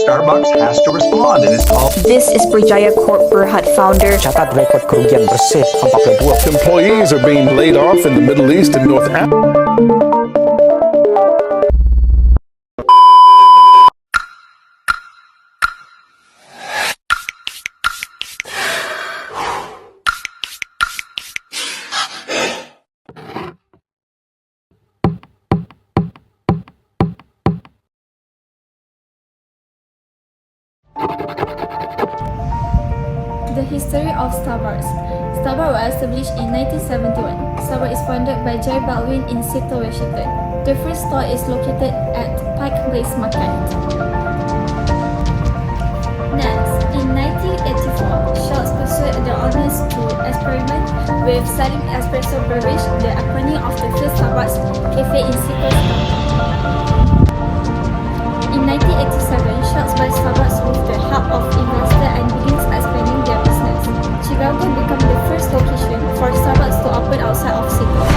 Starbucks has to respond and is called. This is Berjaya Corp Berhad founder. Catat rekod kerugian bersih 42. Employees are being laid off in the Middle East and North Africa. The history of Starbucks. Starbucks was established in 1971. Starbucks is founded by Jerry Baldwin in Seattle, Washington. The first store is located at Pike Place Market. Next, in 1984, Schultz pursued the honors to experiment with selling espresso beverage, the opening of the first Starbucks cafe in Seattle. In 1987, Schultz buys Starbucks with the help of investors and begins expanding their business. Chicago became the first location for Starbucks to open outside of Seattle.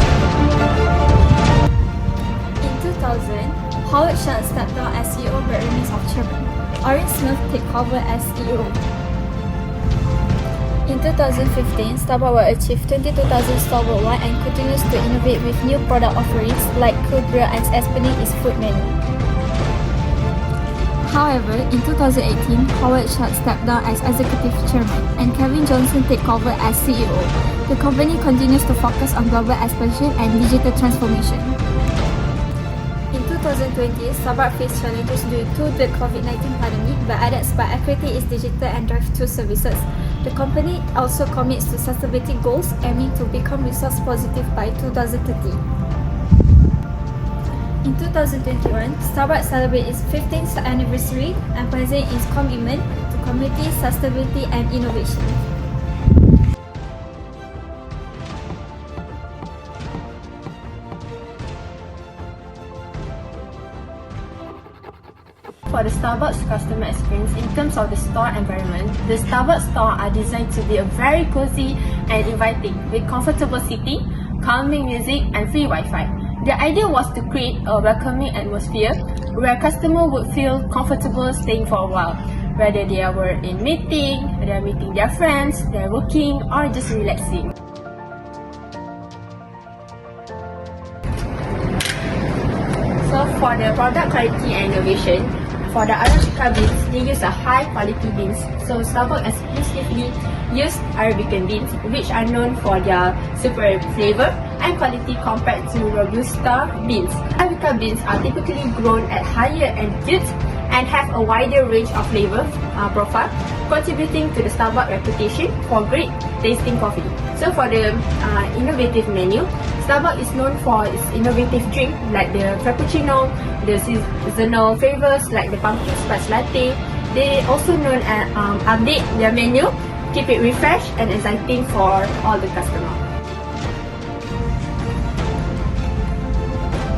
In 2000, Howard Schultz stepped down as CEO by release of chairman. Orange Smith took over as CEO. In 2015, Starbucks will achieve 22,000 stores worldwide and continues to innovate with new product offerings like cold brew and expanding its food menu. However, in 2018, Howard Schultz stepped down as executive chairman and Kevin Johnson took over as CEO. The company continues to focus on global expansion and digital transformation. In 2020, Starbucks faced challenges due to the COVID-19 pandemic, but adds by equity its digital and drive-thru services. The company also commits to sustainability goals, aiming to become resource positive by 2030. In 2021, Starbucks celebrates its 15th anniversary, emphasizing its commitment to community, sustainability, and innovation. For the Starbucks customer experience in terms of the store environment, the Starbucks store are designed to be a very cozy and inviting with comfortable seating, calming music, and free Wi-Fi. The idea was to create a welcoming atmosphere where customers would feel comfortable staying for a while, whether they were in meeting, they are meeting their friends, they are working, or just relaxing. So for the product quality and innovation, for the Arabica beans, they use a high quality beans. So Starbucks exclusively use Arabican beans, which are known for their superior flavor and quality compared to Robusta beans. Arabica beans are typically grown at higher altitudes and have a wider range of flavor profile, contributing to the Starbucks reputation for great tasting coffee. So for the innovative menu, Starbucks is known for its innovative drink like the Frappuccino, the seasonal flavors like the pumpkin spice latte. They also known as update their menu, keep it refreshed and exciting for all the customers.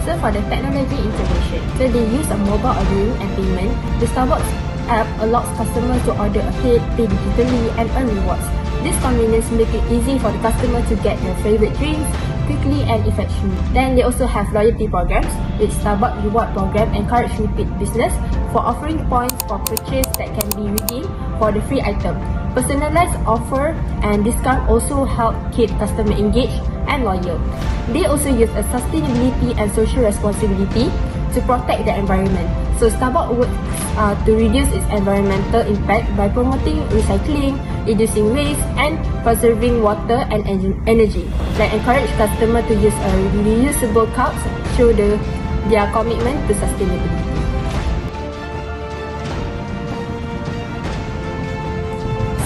So for the technology integration, so they use a mobile ordering and payment. The Starbucks app allows customers to order ahead, pay digitally, and earn rewards. This convenience makes it easy for the customer to get their favorite drinks quickly and effectively. Then they also have loyalty programs, which Starbucks reward program encourage repeat business for offering points for purchase that can be redeemed for the free item. Personalized offer and discount also help keep customer engaged and loyal. They also use a sustainability and social responsibility to protect the environment. So Starbucks works to reduce its environmental impact by promoting recycling, reducing waste, and conserving water and energy. They encourage customers to use reusable cups, show their commitment to sustainability.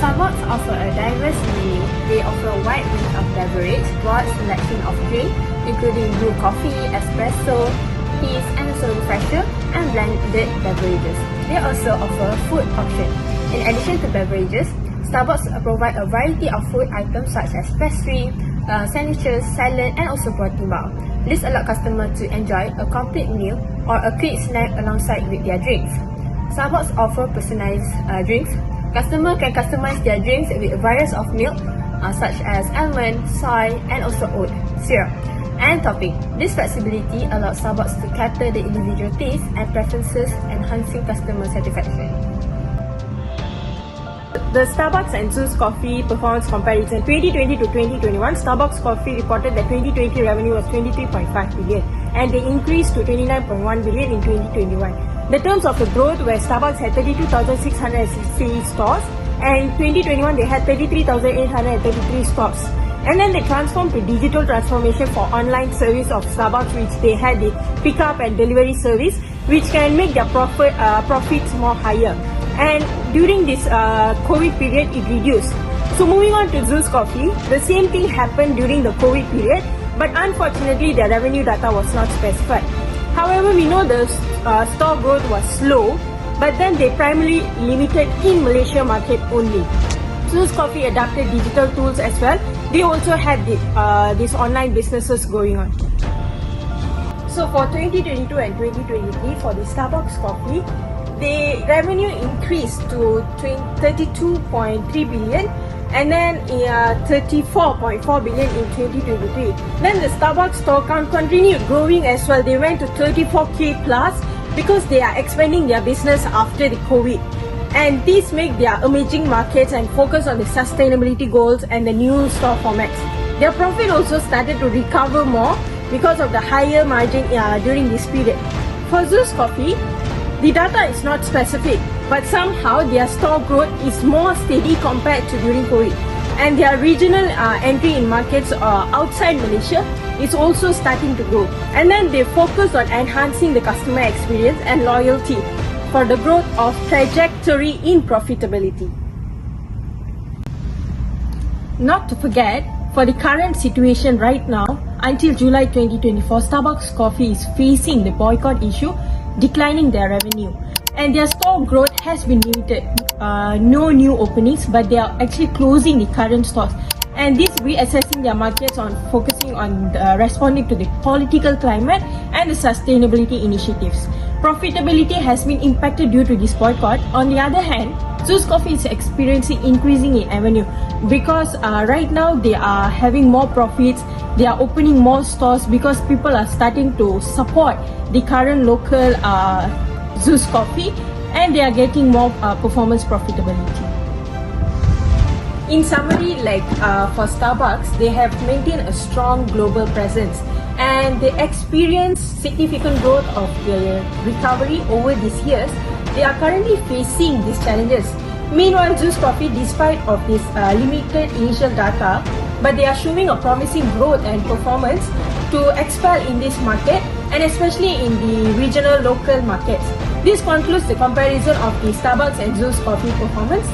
Starbucks offer a diverse menu. They offer a wide range of beverage, broad selection of drinks, including brew coffee, espresso, teas, and also refresher and blended beverages. They also offer food options. In addition to beverages, Starbucks provide a variety of food items such as pastry, sandwiches, salad, and also protein bar. This allows customers to enjoy a complete meal or a quick snack alongside with their drinks. Starbucks offer personalized drinks. Customers can customize their drinks with a variety of milk, such as almond, soy, and also oat, syrup, and topping. This flexibility allows Starbucks to cater the individual tastes and preferences, enhancing customer satisfaction. The Starbucks and Zeus Coffee performance comparison 2020 to 2021, Starbucks Coffee reported that 2020 revenue was 23.5 billion and they increased to 29.1 billion in 2021. The terms of the growth where Starbucks had 32,660 stores and 2021 they had 33,833 stores. And then they transformed to digital transformation for online service of Starbucks, which they had the pickup and delivery service, which can make their profits more higher. And during this COVID period, it reduced. So moving on to Zeus Coffee, the same thing happened during the COVID period, but unfortunately their revenue data was not specified. However, we know the store growth was slow, but then they primarily limited in Malaysia market only. Zeus Coffee adapted digital tools as well. They also had these online businesses going on. So for 2022 and 2023, for the Starbucks Coffee, the revenue increased to 32.3 billion and then 34.4 billion in 2023. Then the Starbucks store count continued growing as well. They went to 34k plus because they are expanding their business after the COVID. And these make their emerging markets and focus on the sustainability goals and the new store formats. Their profit also started to recover more because of the higher margin during this period. For Zeus Coffee, the data is not specific, but somehow their store growth is more steady compared to during COVID. And their regional entry in markets outside Malaysia is also starting to grow. And then they focus on enhancing the customer experience and loyalty for the growth of trajectory in profitability. Not to forget, for the current situation right now, until July 2024, Starbucks Coffee is facing the boycott issue, declining their revenue. And their store growth has been limited. No new openings, but they are actually closing the current stores. And this reassessing their markets on focusing on responding to the political climate and the sustainability initiatives. Profitability has been impacted due to this boycott. On the other hand, Zeus Coffee is experiencing increasing in revenue because right now they are having more profits. They are opening more stores because people are starting to support the current local Zeus Coffee and they are getting more performance profitability. In summary, for Starbucks, they have maintained a strong global presence and they experience significant growth of their recovery over these years. They are currently facing these challenges. Meanwhile, Zeus Coffee, despite of this limited initial data, but they are showing a promising growth and performance to expel in this market and especially in the regional local markets. This concludes the comparison of the Starbucks and Zeus Coffee performance.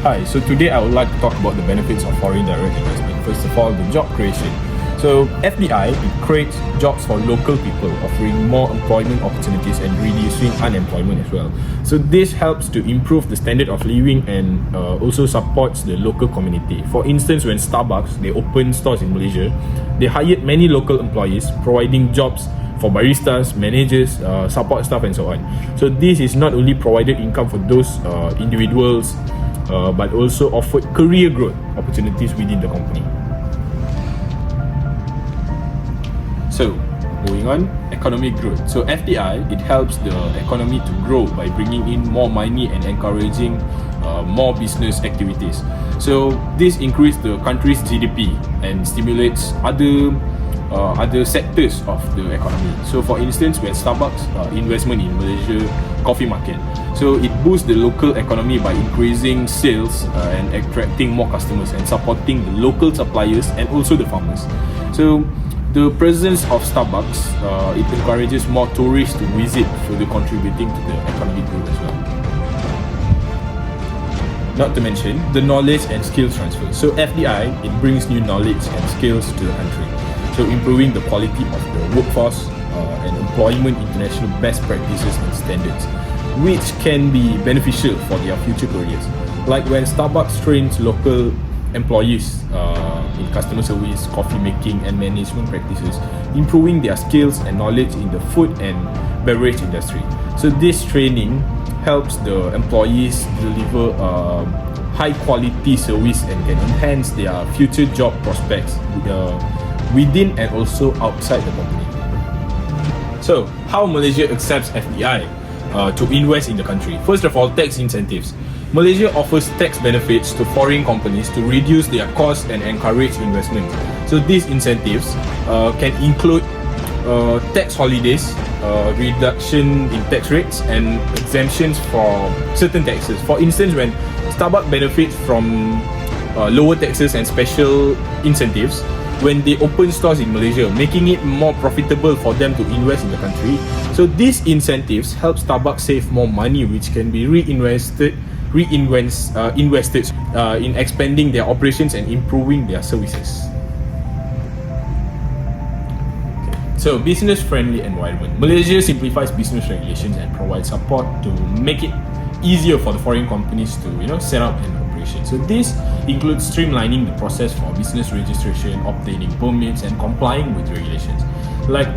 Hi, so today I would like to talk about the benefits of foreign direct investment. First of all, the job creation. So FDI, it creates jobs for local people, offering more employment opportunities and reducing unemployment as well. So this helps to improve the standard of living and also supports the local community. For instance, when Starbucks, they opened stores in Malaysia, they hired many local employees, providing jobs for baristas, managers, support staff and so on. So this is not only provided income for those individuals, but also offered career growth opportunities within the company. So, moving on, economic growth. So FDI, it helps the economy to grow by bringing in more money and encouraging more business activities. So this increases the country's GDP and stimulates other sectors of the economy. So for instance, when Starbucks investment in Malaysia coffee market, so it boosts the local economy by increasing sales and attracting more customers and supporting the local suppliers and also the farmers. So the presence of Starbucks, it encourages more tourists to visit, further contributing to the economic growth as well. Not to mention the knowledge and skill transfer. So FDI, it brings new knowledge and skills to the country. So improving the quality of the workforce and employment international best practices and standards, which can be beneficial for their future careers. Like when Starbucks trains local employees in customer service, coffee making and management practices, improving their skills and knowledge in the food and beverage industry. So this training helps the employees deliver high quality service and can enhance their future job prospects within and also outside the company. So how Malaysia accepts FDI to invest in the country? First of all, tax incentives. Malaysia offers tax benefits to foreign companies to reduce their costs and encourage investment. So these incentives can include tax holidays, reduction in tax rates and exemptions for certain taxes. For instance, when Starbucks benefits from lower taxes and special incentives when they open stores in Malaysia, making it more profitable for them to invest in the country. So these incentives help Starbucks save more money, which can be invested in expanding their operations and improving their services. So, business-friendly environment. Malaysia simplifies business regulations and provides support to make it easier for the foreign companies to, set up an operation. So, this includes streamlining the process for business registration, obtaining permits, and complying with regulations. Like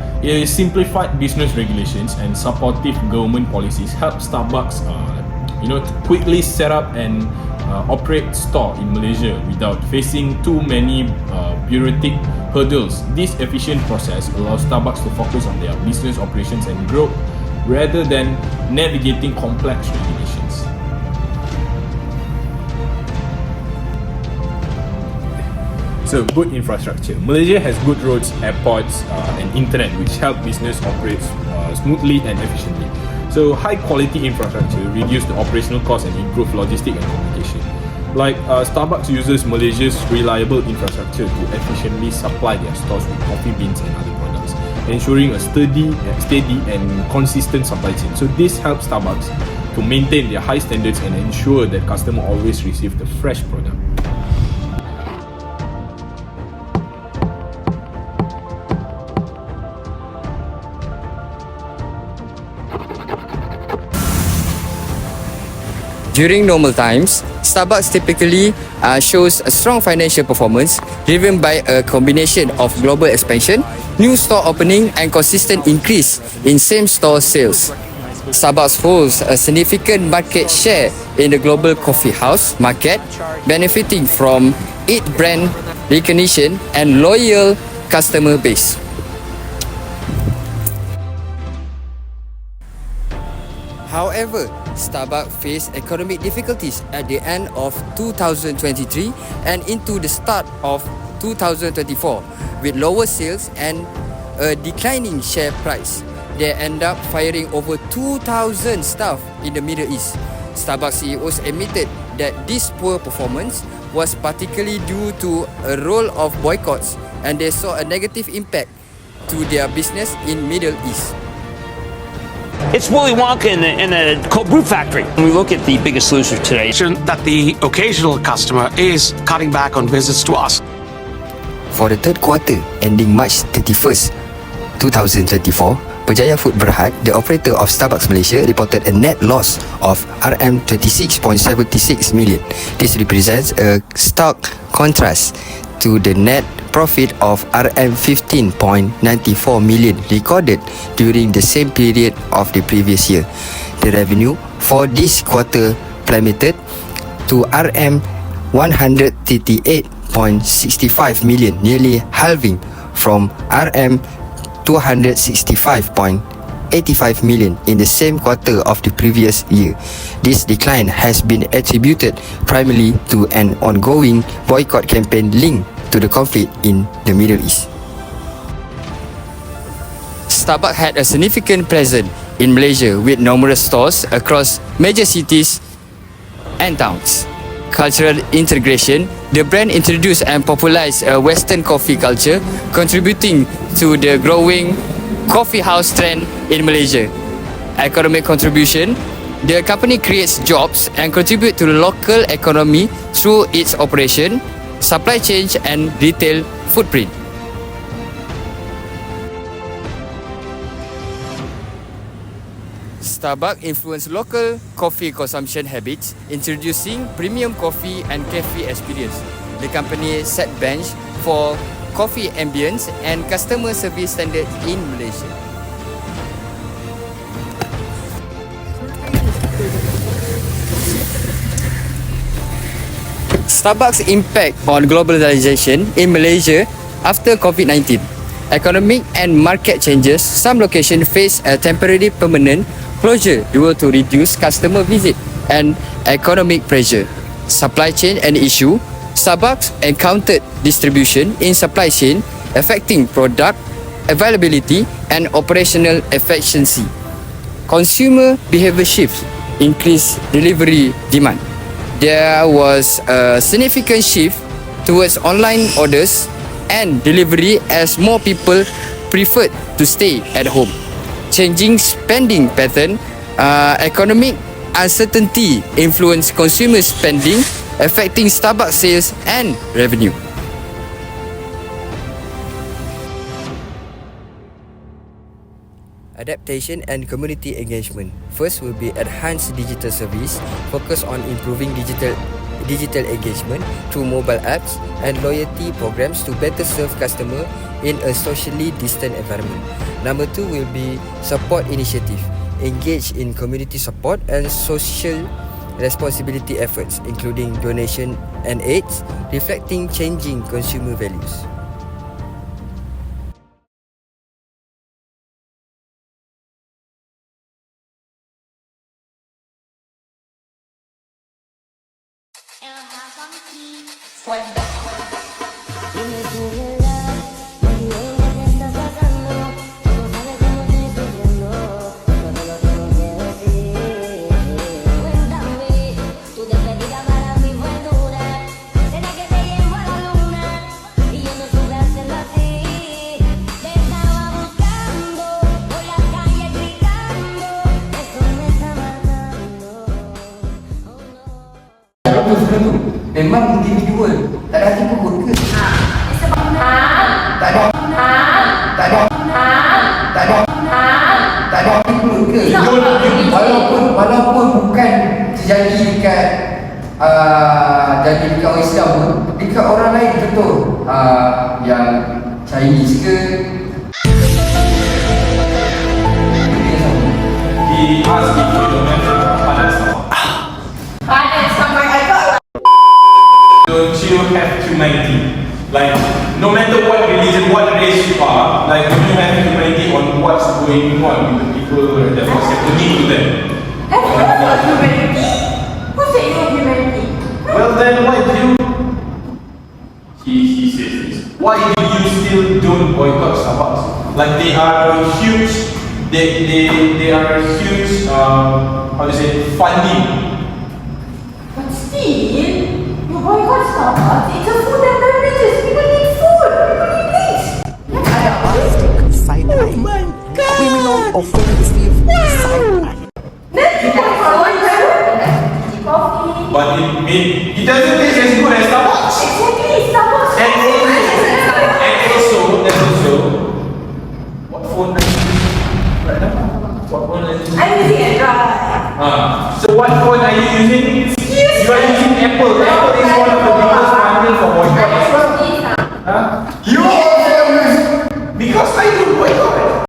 simplified business regulations and supportive government policies help Starbucks, to quickly set up and operate store in Malaysia without facing too many bureaucratic hurdles. This efficient process allows Starbucks to focus on their business operations and growth rather than navigating complex regulations. So, good infrastructure. Malaysia has good roads, airports, and internet, which help business operate smoothly and efficiently. So, high quality infrastructure reduce the operational costs and improve logistics and communication. Like Starbucks uses Malaysia's reliable infrastructure to efficiently supply their stores with coffee beans and other products, ensuring a steady and consistent supply chain. So this helps Starbucks to maintain their high standards and ensure that customers always receive the fresh product. During normal times, Starbucks typically shows a strong financial performance driven by a combination of global expansion, new store opening and consistent increase in same-store sales. Starbucks holds a significant market share in the global coffee house market, benefiting from its brand recognition and loyal customer base. However, Starbucks faced economic difficulties at the end of 2023 and into the start of 2024 with lower sales and a declining share price. They end up firing over 2,000 staff in the Middle East. Starbucks CEOs admitted that this poor performance was particularly due to a role of boycotts and they saw a negative impact to their business in Middle East. It's Willy Wonka in a cold brew factory. When we look at the biggest loser today, that the occasional customer is cutting back on visits to us. For the third quarter ending March 31st, 2024, Berjaya Food Berhad, the operator of Starbucks Malaysia, reported a net loss of RM26.76 million. This represents a stark contrast to the net profit of RM15.94 million recorded during the same period of the previous year. The revenue for this quarter plummeted to RM138.65 million, nearly halving from RM265.85 million in the same quarter of the previous year. This decline has been attributed primarily to an ongoing boycott campaign linked to the conflict in the Middle East. Starbucks had a significant presence in Malaysia with numerous stores across major cities and towns. Cultural integration, the brand introduced and popularized a Western coffee culture, contributing to the growing coffee house trend in Malaysia. Economic contribution, The company creates jobs and contribute to the local economy through its operation, supply chain and retail footprint. Starbucks influenced local coffee consumption habits, introducing premium coffee and cafe experience. The company set bench for coffee ambience and customer service standards in Malaysia. Starbucks' impact on globalization in Malaysia after COVID-19. Economic and market changes, some locations face a temporary permanent closure due to reduced customer visit and economic pressure. Supply chain and issue. Starbucks encountered distribution in supply chain affecting product availability and operational efficiency. Consumer behavior shifts, increased delivery demand. There was a significant shift towards online orders and delivery as more people preferred to stay at home. Changing spending pattern, economic uncertainty influenced consumer spending, affecting Starbucks sales and revenue. Adaptation and community engagement. First will be enhanced digital service, focus on improving digital engagement through mobile apps and loyalty programs to better serve customers in a socially distant environment. Number 2 will be support initiative. Engage in community support and social responsibility efforts, including donation and aids, reflecting changing consumer values. Memang individual, tak ada hati pun ke? Tak ada hati pun ke? Walaupun bukan terjadi dekat jadi dekat orang Islam pun, dekat orang lain betul, yang Chinese ke? He asked if you don't have panas sama. Don't you have humanity? Like, no matter what religion, what race you are, like, don't you have humanity on what's going on with the people that was happening to them? Humanity? Who said you have humanity? Well, then why do you... He says this. Why do you still don't boycott Starbucks? Like, they are huge... They are huge, how do you say, funding. But still, you boycott Starbucks. It's a food and beverages. People need food. People need drinks. Oh my God! Criminal offensive side. Then you boycott coffee. But it doesn't taste as good as Starbucks. Exactly, Starbucks. And also, what phone are you using right now? What phone are you using? I'm using Android. So what phone are you using? You are using Apple. Apple is one of the biggest funding for boycott as well. You also use because I do boycott.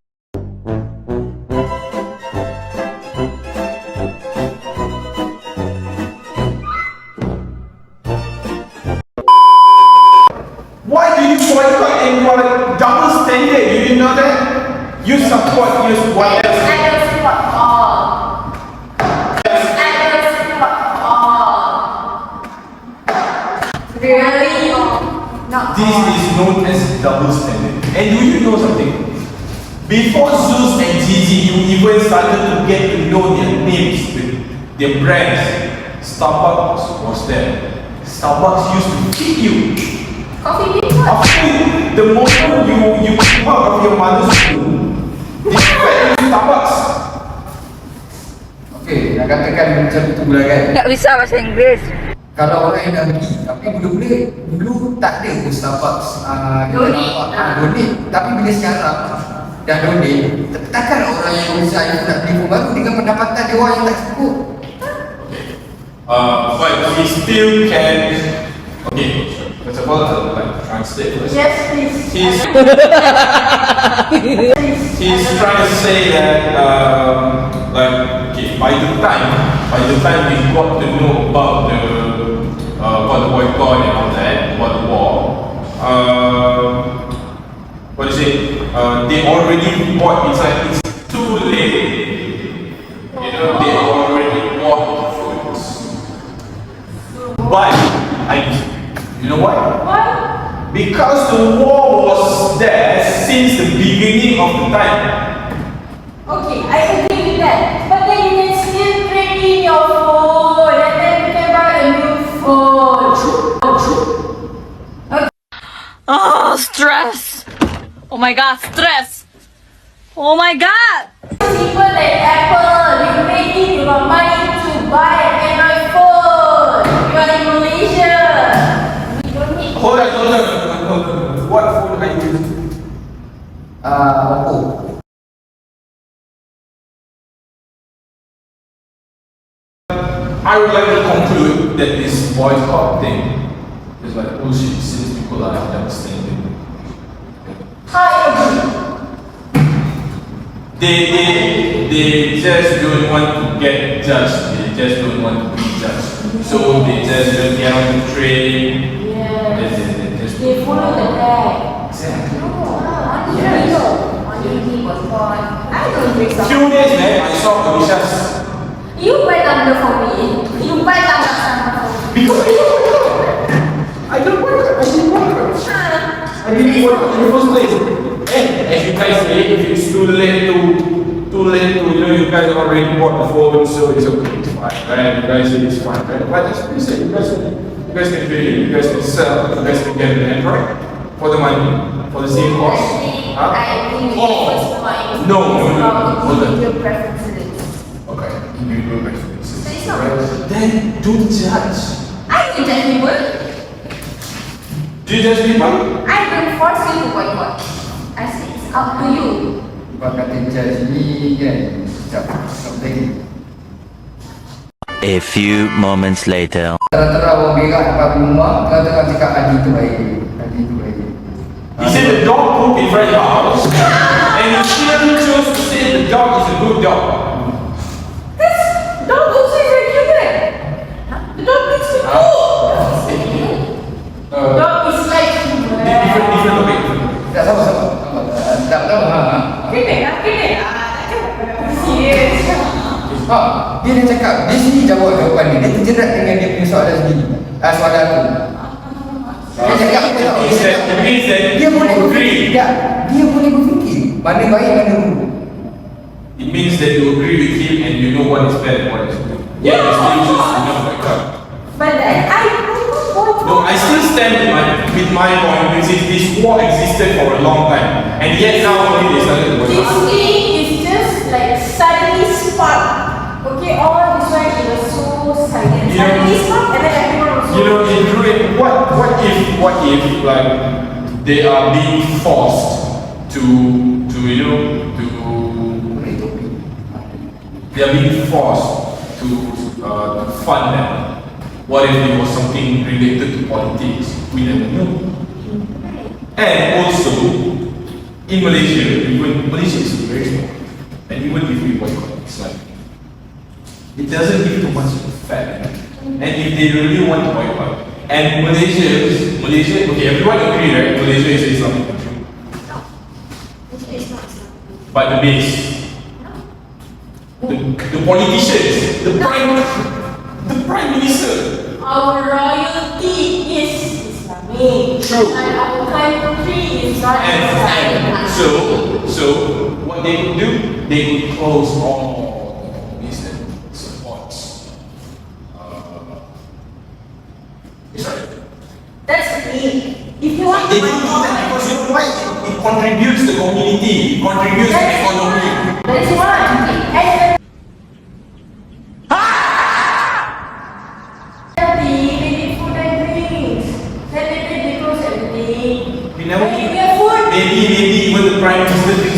Why do you boycott and you are like double standard? You didn't know that? You support what else? I don't support all. I don't support all. Really? Not This all. is known as double standard. And do you know something? Before Zeus and Gigi, you even started to get to know their names, their brands. Starbucks was there. Starbucks used to feed you. Coffee bean what? After the moment you came out of your mother's womb, they fed you Starbucks. Okay, nak katakan macam tu lah kan. Tak bisa bahasa Inggeris. Kalau orang yang dah pergi, tapi dulu tak ada pun Starbucks donate. Tapi bila sekarang dah donate, takkan orang yang usaha itu nak beli phone baru dengan pendapatan dia orang yang tak cukup. But we still can. Okay, first of all, I'll like translate first. Yes, please. He's trying to say that like okay, by the time we got to know about the boycott and all that, about the war, what do you say? They already bought. It's like it's too late. You know, they already bought the foods. But you know why? Why? Because the war was there since the beginning of the time. Okay, I agree with that. But then you can still trade in your phone and then you can buy a new phone. Oh, stress. Oh my god, stress. Oh my god. People like Apple, you pay in your money to buy an Android phone. You are in Malaysia. We don't need. Hold on. What phone are you using? Oppo. I would like to conclude that this boycott thing is like bullshit since people are understanding. I agree. They just don't want to get judged. They just don't want to be judged. So they just don't get on the train. Yes. They follow the tag. Exactly. I don't drink some. Few days back, I saw Alicia's. You buy number for me. You buy number for me. Because I don't want it. I didn't want it. I didn't want it in the first place. And as you guys say, if it's too late to you know, you guys already bought the phone, so it's okay, it's fine, right? You guys say it's fine, right? But that's what you say. You guys can do it. You guys can sell. You guys can get an Android for the money, for the same cost. Huh? I agree with the first point. No. Hold on. Your preferences. Okay, individual preferences. So it's not Right? Then don't judge. I don't judge people. Do you judge people? I don't force you to boycott. I say it's up to you. Sebab kata judge ni kan, macam lagi. A few moments later. Tera-tera orang berak depan rumah, tera-tera cakap Adi tu baik. He said the dog pooped in front of your house, and you still chose to say the dog is a good dog. This dog also is regular. The dog needs to go. Dog is like Different topic. Tak sama. Tak tahu Kena. Serius. Dia dah cakap, dia sendiri jawab jawapan dia. Dia terjerat dengan dia punya soalan sendiri. Soalan tu. Dia cakap apa tau? It means that Dia boleh you berfikir. agree. Tak, dia boleh berfikir. Mana baik, mana buruk. It means that you agree with him and you know what is bad and what is good. Yeah, you still choose to know my God. But I No, I still stand with my point, which is this war existed for a long time, and yet now only they started to work This out. thing is just like suddenly spark. Okay, all this while it was so silent. Suddenly spark and then everyone was so. You know, in doing what if like they are being forced to you know to they are being forced to fund them. What if it was something related to politics? We never know. And also, in Malaysia, Malaysia is very small, and even if we boycott, it's like it doesn't give too much effect. And if they really want to boycott, and Malaysia, okay, everyone agree, right? Malaysia is an Islamic country. But the base, the politicians, the prime minister. Our royalty is Islamic. True. And our country is not Islamic. So what they could do, they could close all these supports. That's me. If you want They do that because you know why? It contributes to the community, it contributes to the economy. That's one. And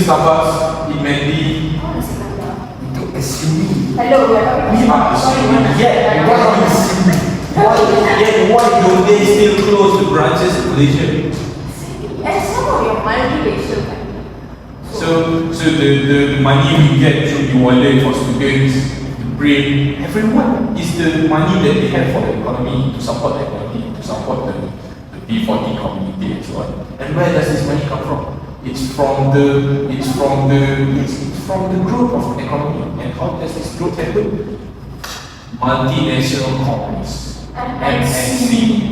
Starbucks, it may be To assuming. Hello, we are talking we are assuming yet why don't they still close the branches in Malaysia? And some of your multiracial So the money we get through the wallet for students, the brain, everyone is the money that they have for the economy, to support the economy, to support the P40 community and so on. And where does this money come from? It's from the growth of the economy. And how does this growth happen? Multinational companies, MNC,